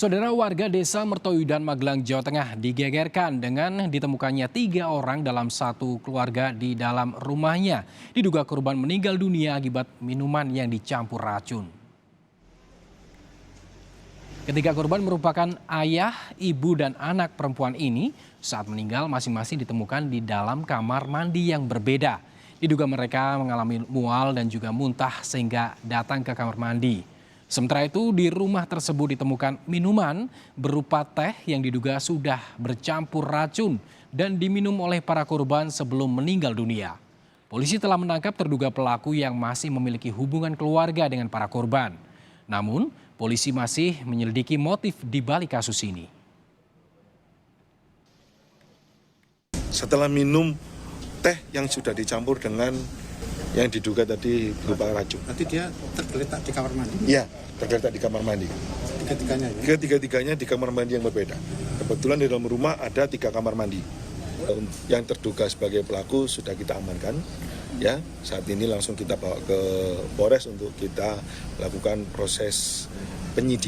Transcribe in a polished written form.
Saudara warga desa Mertoyudan, Magelang, Jawa Tengah digegerkan dengan ditemukannya 3 orang dalam satu keluarga di dalam rumahnya. Diduga korban meninggal dunia akibat minuman yang dicampur racun. Ketiga korban merupakan ayah, ibu, dan anak perempuan ini. Saat meninggal masing-masing ditemukan di dalam kamar mandi yang berbeda. Diduga mereka mengalami mual dan juga muntah sehingga datang ke kamar mandi. Sementara itu di rumah tersebut ditemukan minuman berupa teh yang diduga sudah bercampur racun dan diminum oleh para korban sebelum meninggal dunia. Polisi telah menangkap terduga pelaku yang masih memiliki hubungan keluarga dengan para korban. Namun, polisi masih menyelidiki motif di balik kasus ini. Setelah minum teh yang sudah dicampur dengan yang diduga tadi berupa racun. Berarti dia tergeletak di kamar mandi? Iya, tergeletak di kamar mandi. Ketiga-tiganya ya? Ketiga-tiganya di kamar mandi yang berbeda. Kebetulan di dalam rumah ada 3 kamar mandi. Yang terduga sebagai pelaku sudah kita amankan. Ya, saat ini langsung kita bawa ke Polres untuk kita lakukan proses penyidikan.